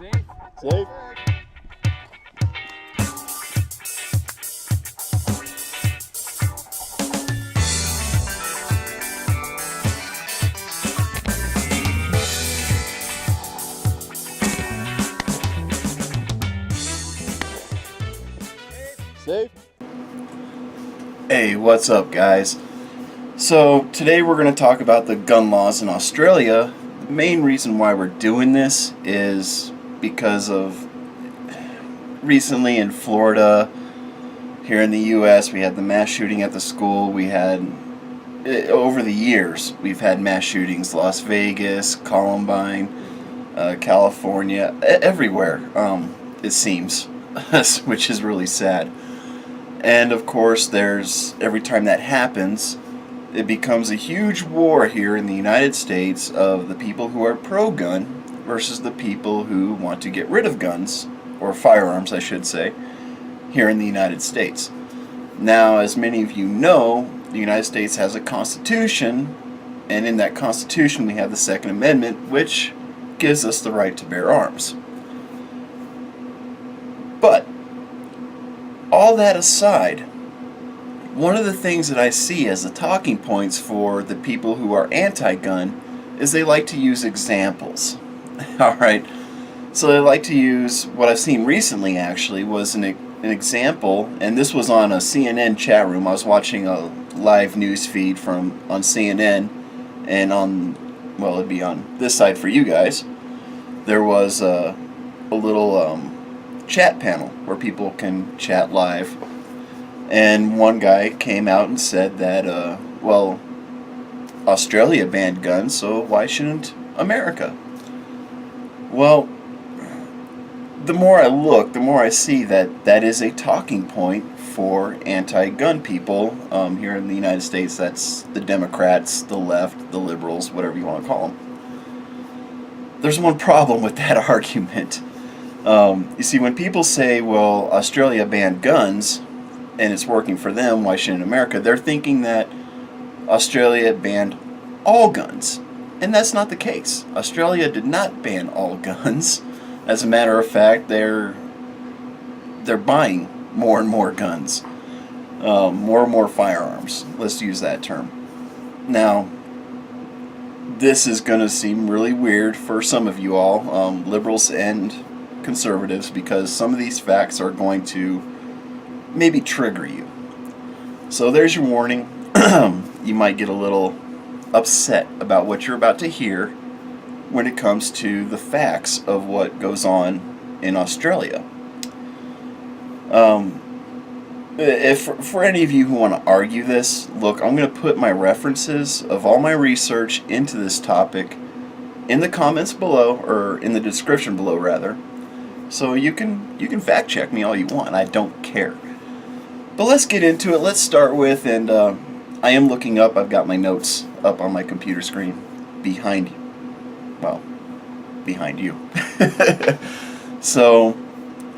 Safe. Safe. Hey, what's up, guys? So, today we're going to talk about the gun laws in Australia. The main reason why we're doing this is because of recently in Florida, here in the US, we had the mass shooting at the school. We had, over the years, we've had mass shootings: Las Vegas, Columbine, California, everywhere, it seems, which is really sad. And of course, every time that happens, it becomes a huge war here in the United States of the people who are pro-gun versus the people who want to get rid of guns, or firearms, I should say, here in the United States. Now, as many of you know, the United States has a constitution, and in that constitution we have the Second Amendment, which gives us the right to bear arms. But all that aside, one of the things that I see as the talking points for the people who are anti-gun is they like to use examples. Alright, so they like to use, what I've seen recently actually was an example, and this was on a CNN chat room. I was watching a live news feed on CNN, and well, it'd be on this side for you guys. There was a little chat panel where people can chat live, and one guy came out and said that well, Australia banned guns, so why shouldn't America? Well, the more I look, the more I see that that is a talking point for anti-gun people here in the United States. That's the Democrats, the left, the liberals, whatever you want to call them. There's one problem with that argument. You see, when people say, well, Australia banned guns, and it's working for them, why shouldn't America? They're thinking that Australia banned all guns. And that's not the case. Australia did not ban all guns. As a matter of fact, they're buying more and more guns. More and more firearms. Let's use that term. Now, this is going to seem really weird for some of you all, liberals and conservatives, because some of these facts are going to maybe trigger you. So there's your warning. You might get a little upset about what you're about to hear when it comes to the facts of what goes on in Australia. If for any of you who want to argue this, look, I'm going to put my references of all my research into this topic in the comments below, or in the description below rather. So you can fact check me all you want. I don't care. But let's get into it. Let's start with, and I am looking up. I've got my notes up on my computer screen behind you. Well, behind you. So,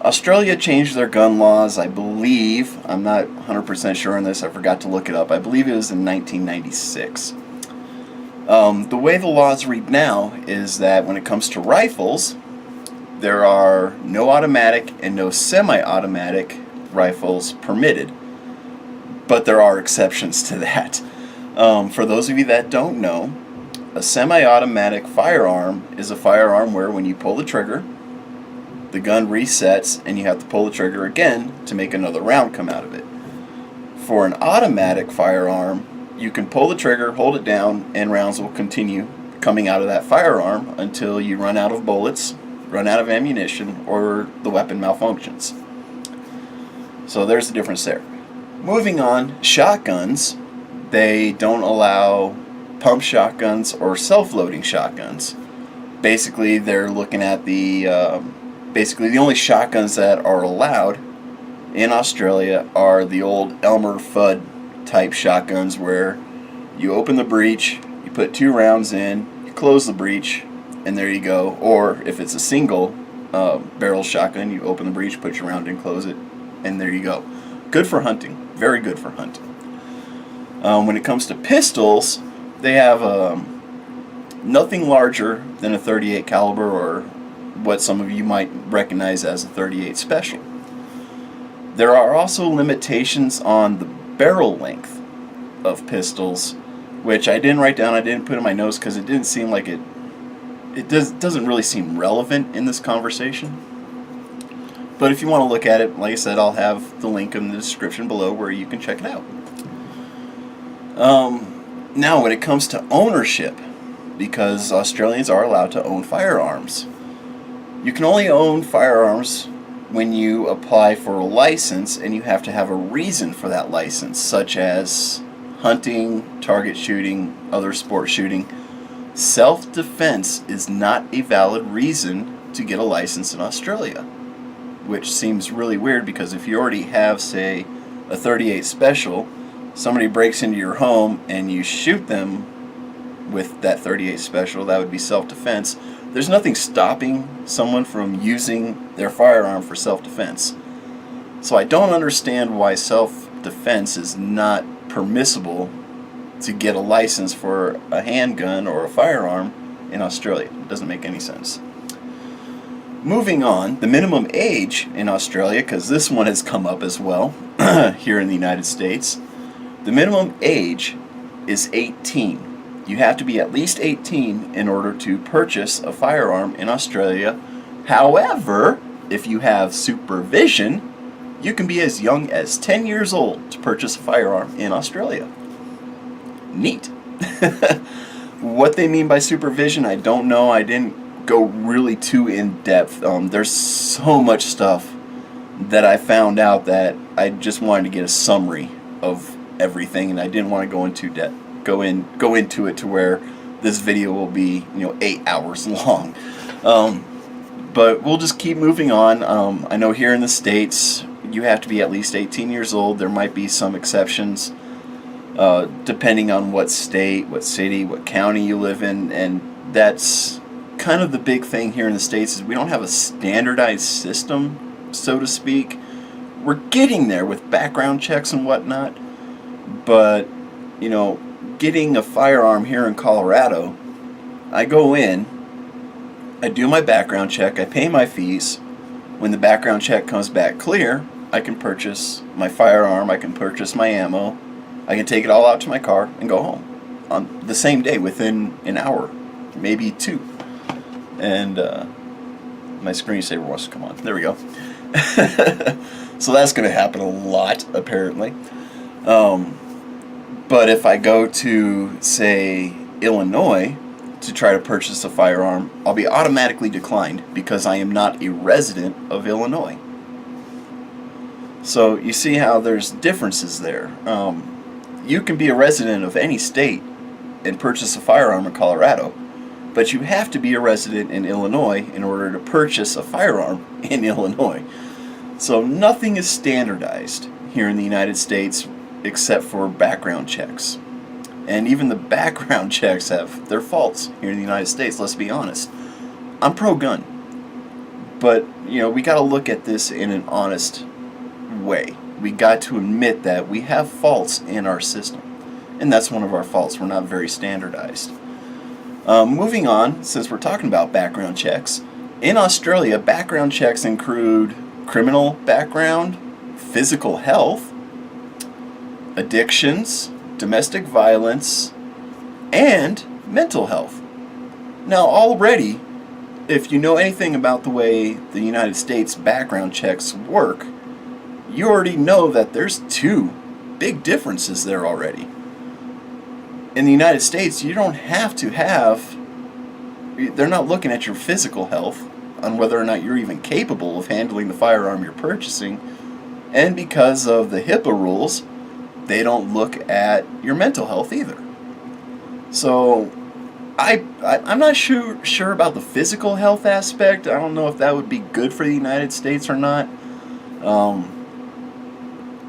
Australia changed their gun laws, I believe. I'm not 100% sure on this. I forgot to look it up. I believe it was in 1996. The way the laws read now is that when it comes to rifles, there are no automatic and no semi-automatic rifles permitted. But there are exceptions to that. For those of you that don't know, a semi-automatic firearm is a firearm where when you pull the trigger, the gun resets and you have to pull the trigger again to make another round come out of it. For an automatic firearm, you can pull the trigger, hold it down, and rounds will continue coming out of that firearm until you run out of bullets, run out of ammunition, or the weapon malfunctions. So there's the difference there. Moving on, shotguns, they don't allow pump shotguns or self-loading shotguns. Basically, they're looking at the only shotguns that are allowed in Australia are the old Elmer Fudd type shotguns where you open the breech, you put 2 rounds in, you close the breech, and there you go. Or if it's a single barrel shotgun, you open the breech, put your round in, close it, and there you go. Good for hunting. Very good for hunting. When it comes to pistols, they have nothing larger than a .38 caliber or what some of you might recognize as a 38 Special. There are also limitations on the barrel length of pistols, which I didn't write down, I didn't put in my notes because it didn't seem like doesn't really seem relevant in this conversation. But if you want to look at it, like I said, I'll have the link in the description below where you can check it out. Now, when it comes to ownership, because Australians are allowed to own firearms, you can only own firearms when you apply for a license, and you have to have a reason for that license, such as hunting, target shooting, other sport shooting. Self-defense is not a valid reason to get a license in Australia, which seems really weird because if you already have, say, a 38 Special, somebody breaks into your home and you shoot them with that 38 Special, that would be self-defense. There's nothing stopping someone from using their firearm for self-defense. So I don't understand why self-defense is not permissible to get a license for a handgun or a firearm in Australia. It doesn't make any sense. Moving on, the minimum age in Australia, because this one has come up as well here in the United States, the minimum age is 18. You have to be at least 18 in order to purchase a firearm in Australia. However, if you have supervision, you can be as young as 10 years old to purchase a firearm in Australia. Neat. What they mean by supervision, I don't know. I didn't go really too in depth. There's so much stuff that I found out that I just wanted to get a summary of everything, and I didn't want to go into depth. Go into it to where this video will be 8 hours long. But we'll just keep moving on. I know here in the States you have to be at least 18 years old. There might be some exceptions depending on what state, what city, what county you live in, and that's kind of the big thing here in the States is we don't have a standardized system, so to speak. We're getting there with background checks and whatnot, but getting a firearm here in Colorado, I go in, I do my background check, I pay my fees. When the background check comes back clear, I can purchase my firearm, I can purchase my ammo, I can take it all out to my car and go home on the same day within an hour, maybe 2. And my screensaver wants to come on. There we go. So that's going to happen a lot, apparently. But if I go to, say, Illinois to try to purchase a firearm, I'll be automatically declined because I am not a resident of Illinois. So you see how there's differences there. You can be a resident of any state and purchase a firearm in Colorado, but you have to be a resident in Illinois in order to purchase a firearm in Illinois. So nothing is standardized here in the United States except for background checks. And even the background checks have their faults here in the United States, let's be honest. I'm pro-gun, but we got to look at this in an honest way. We got to admit that we have faults in our system, and that's one of our faults. We're not very standardized. Moving on, since we're talking about background checks, in Australia, background checks include criminal background, physical health, addictions, domestic violence, and mental health. Now, already, if you know anything about the way the United States background checks work, you already know that there's 2 big differences there already. In the United States, you don't have to have, they're not looking at your physical health on whether or not you're even capable of handling the firearm you're purchasing, and because of the HIPAA rules, they don't look at your mental health either. So I'm not sure about the physical health aspect. I don't know if that would be good for the United States or not.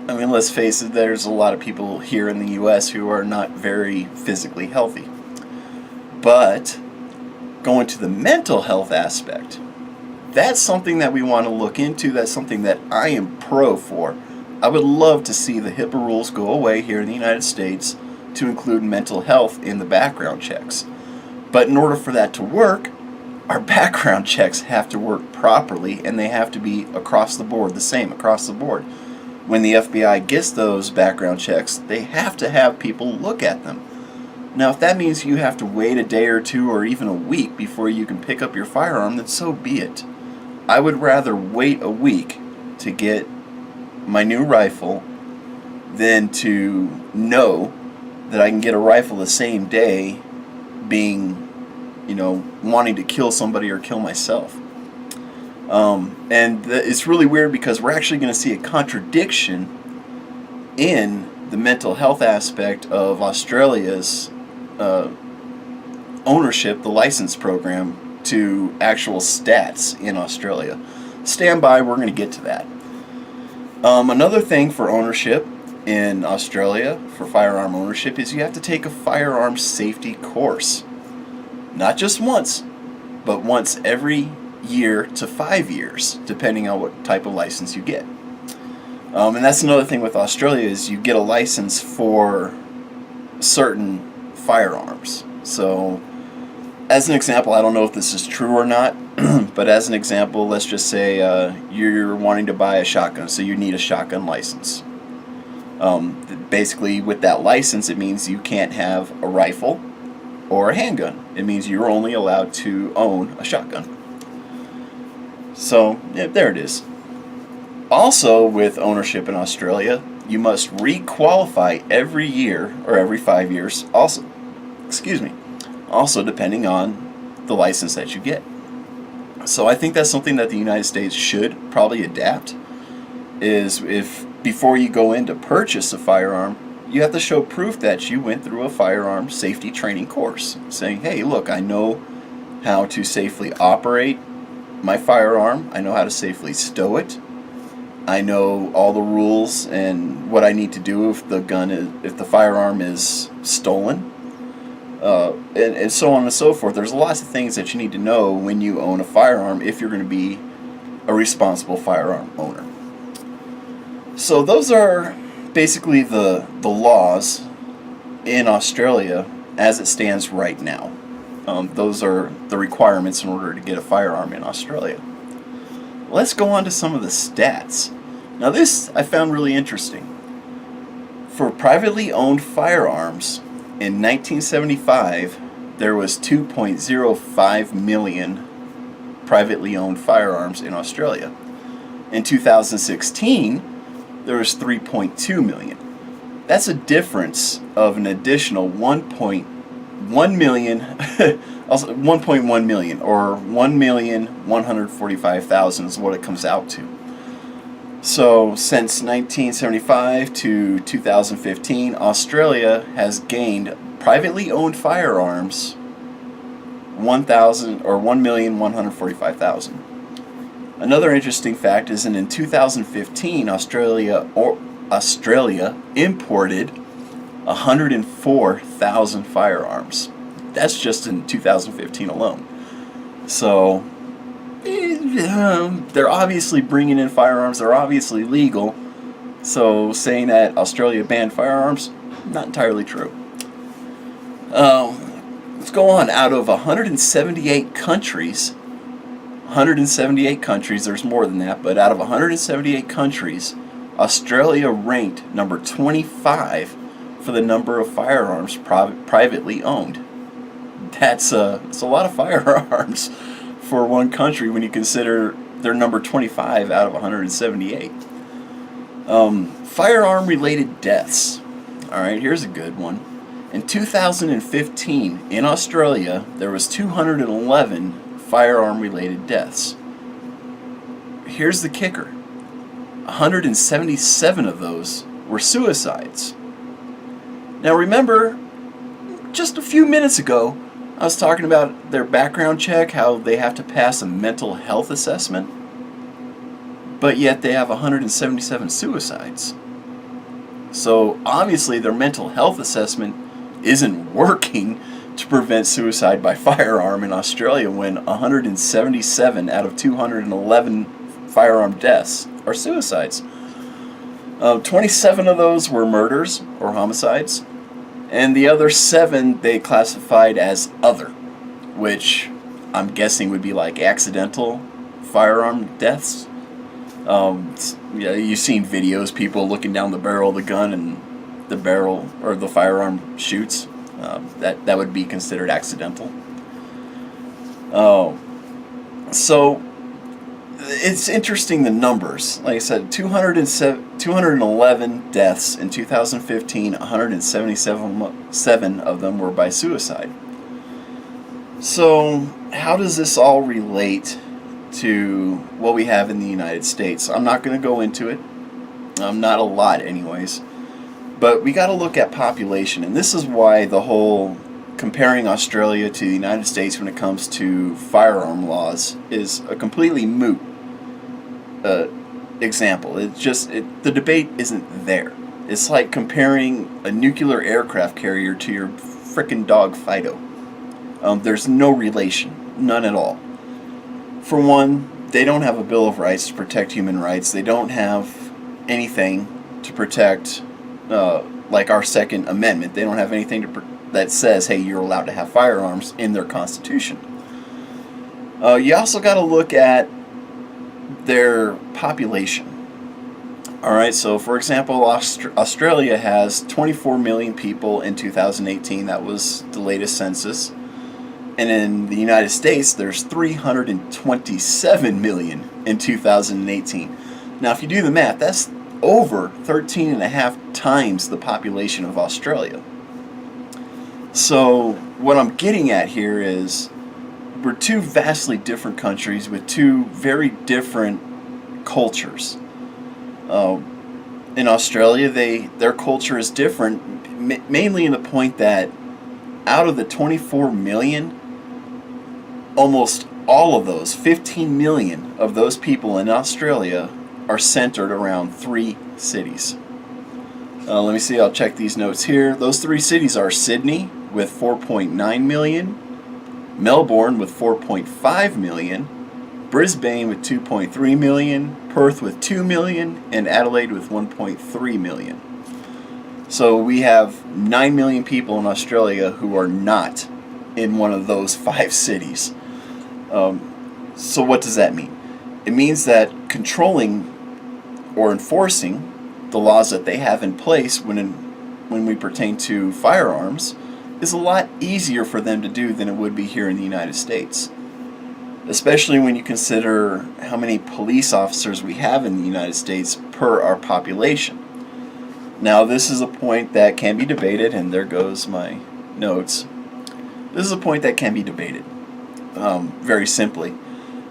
Let's face it, there's a lot of people here in the U.S. who are not very physically healthy. But going to the mental health aspect, that's something that we want to look into. That's something that I am pro for. I would love to see the HIPAA rules go away here in the United States to include mental health in the background checks. But in order for that to work, our background checks have to work properly, and they have to be across the board, the same across the board. When the FBI gets those background checks, they have to have people look at them. Now, if that means you have to wait a day or two or even a week before you can pick up your firearm, then so be it. I would rather wait a week to get my new rifle than to know that I can get a rifle the same day, being, wanting to kill somebody or kill myself. It's really weird because we're actually going to see a contradiction in the mental health aspect of Australia's ownership, the license program, to actual stats in Australia. Stand by, we're going to get to that. Another thing for ownership in Australia, for firearm ownership, is you have to take a firearm safety course. Not just once, but once every year to 5 years, depending on what type of license you get. And that's another thing with Australia, is you get a license for certain firearms. So, as an example, I don't know if this is true or not, but as an example, let's just say you're wanting to buy a shotgun, so you need a shotgun license. Basically, with that license, it means you can't have a rifle or a handgun. It means you're only allowed to own a shotgun. So, yeah, there it is. Also, with ownership in Australia, you must re-qualify every year or every 5 years. Also, depending on the license that you get. So I think that's something that the United States should probably adapt, is if before you go in to purchase a firearm, you have to show proof that you went through a firearm safety training course, saying, hey, look, I know how to safely operate my firearm, I know how to safely stow it, I know all the rules and what I need to do if the firearm is stolen, and so on and so forth. There's lots of things that you need to know when you own a firearm if you're going to be a responsible firearm owner. So those are basically the laws in Australia as it stands right now. Those are the requirements in order to get a firearm in Australia. Let's go on to some of the stats. Now this I found really interesting. For privately owned firearms, in 1975, there was 2.05 million privately owned firearms in Australia. In 2016, there was 3.2 million. That's a difference of an additional 1.1 million, also 1.1 million, or 1,145,000 is what it comes out to. So, since 1975 to 2015, Australia has gained privately owned firearms 1,145,000. Another interesting fact is that in 2015, Australia imported 104,000 firearms. That's just in 2015 alone. So, they're obviously bringing in firearms. They're obviously legal. So saying that Australia banned firearms, not entirely true. Let's go on. Out of 178 countries, there's more than that, but out of 178 countries, Australia ranked number 25 for the number of firearms privately owned. That's a lot of firearms for one country when you consider they're number 25 out of 178. Firearm-related deaths. Alright, here's a good one. In 2015, in Australia, there was 211 firearm-related deaths. Here's the kicker. 177 of those were suicides. Now remember, just a few minutes ago, I was talking about their background check, how they have to pass a mental health assessment, but yet they have 177 suicides. So obviously their mental health assessment isn't working to prevent suicide by firearm in Australia when 177 out of 211 firearm deaths are suicides. 27 of those were murders or homicides, and the other 7 they classified as other, which I'm guessing would be like accidental firearm deaths. Yeah, you've seen videos, people looking down the barrel of the gun and the barrel or the firearm shoots. That would be considered accidental. Oh, so it's interesting the numbers. Like I said, 211 deaths in 2015. 177 of them were by suicide. So how does this all relate to what we have in the United States? I'm not going to go into it. Not a lot, anyways. But we got to look at population, and this is why the whole comparing Australia to the United States when it comes to firearm laws is a completely moot example. It's just the debate isn't there. It's like comparing a nuclear aircraft carrier to your frickin' dog Fido. There's no relation, none at all. For one, they don't have a Bill of Rights to protect human rights. They don't have anything to protect, like our Second Amendment. They don't have anything that says, hey, you're allowed to have firearms in their Constitution. You also got to look at their population. Alright, so for example, Australia has 24 million people in 2018. That was the latest census. And in the United States, there's 327 million in 2018. Now, if you do the math, that's over 13 and a half times the population of Australia. So what I'm getting at here is we're two vastly different countries with two very different cultures. In Australia, their culture is different, mainly in the point that out of the 24 million, almost all of those, 15 million of those people in Australia, are centered around 3 cities. Let me see, I'll check these notes here. Those 3 cities are Sydney with 4.9 million, Melbourne with 4.5 million, Brisbane with 2.3 million, Perth with 2 million, and Adelaide with 1.3 million. So we have 9 million people in Australia who are not in one of those 5 cities. So what does that mean? It means that controlling or enforcing the laws that they have in place when we pertain to firearms is a lot easier for them to do than it would be here in the United States. Especially when you consider how many police officers we have in the United States per our population. Now, this is a point that can be debated, and there goes my notes. This is a point that can be debated. Very simply,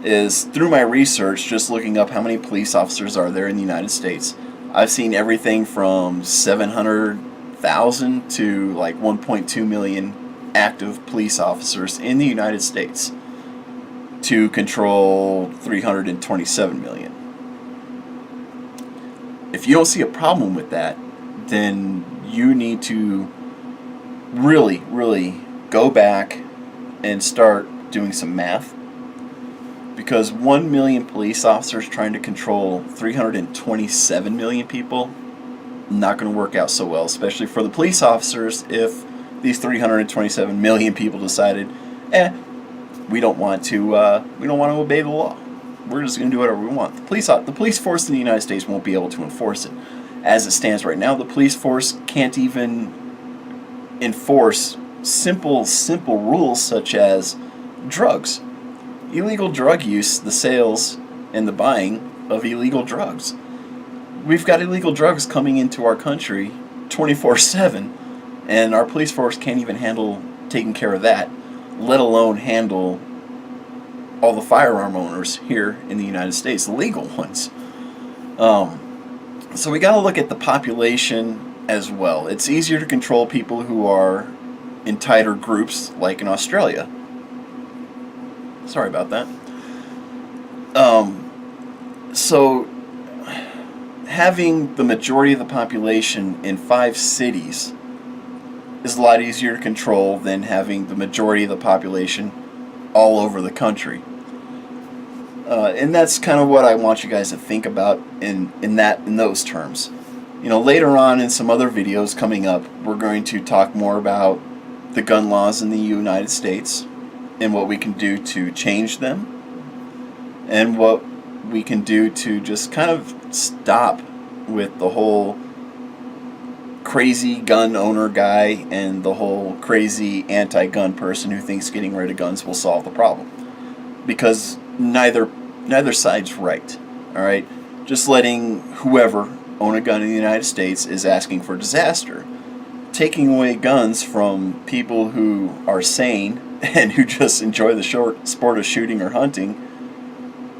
is through my research, just looking up how many police officers are there in the United States, I've seen everything from 700,000 to like 1.2 million active police officers in the United States to control 327 million. If you don't see a problem with that, then you need to really, really go back and start doing some math, because 1 million police officers trying to control 327 million people, not going to work out so well, especially for the police officers if these 327 million people decided, we don't want to obey the law. We're just going to do whatever we want. The police force in the United States won't be able to enforce it. As it stands right now, the police force can't even enforce simple rules such as drugs. Illegal drug use, the sales and the buying of illegal drugs. We've got illegal drugs coming into our country 24/7, and our police force can't even handle taking care of that, let alone handle all the firearm owners here in the United States, the legal ones. So we got to look at the population as well. It's easier to control people who are in tighter groups, like in Australia. Sorry about that. So having the majority of the population in 5 cities is a lot easier to control than having the majority of the population all over the country. And that's kind of what I want you guys to think about in those terms. You know, later on in some other videos coming up, we're going to talk more about the gun laws in the United States. and what we can do to change them, and what we can do to just kind of stop with the whole crazy gun owner guy and the whole crazy anti-gun person who thinks getting rid of guns will solve the problem. Because neither side's right. All right, just letting whoever own a gun in the United States is asking for disaster. Taking away guns from people who are sane and who just enjoy the sport of shooting or hunting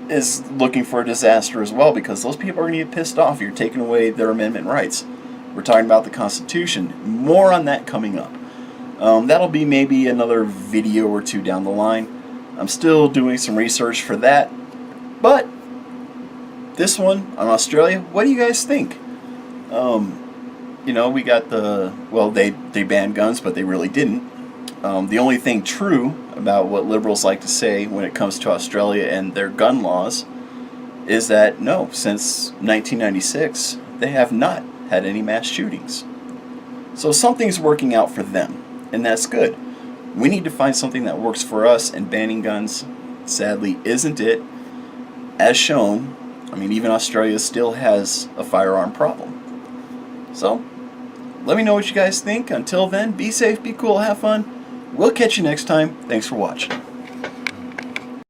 is looking for a disaster as well, because those people are going to get pissed off. You're taking away their amendment rights. We're talking about the Constitution. More on that coming up. That'll be maybe another video or two down the line. I'm still doing some research for that. But this one on Australia, what do you guys think? We got they banned guns, but they really didn't. The only thing true about what liberals like to say when it comes to Australia and their gun laws is that no, since 1996, they have not had any mass shootings. So something's working out for them, and that's good. We need to find something that works for us, and banning guns, sadly, isn't it. As shown, even Australia still has a firearm problem. So, let me know what you guys think. Until then, be safe, be cool, have fun. We'll catch you next time. Thanks for watching.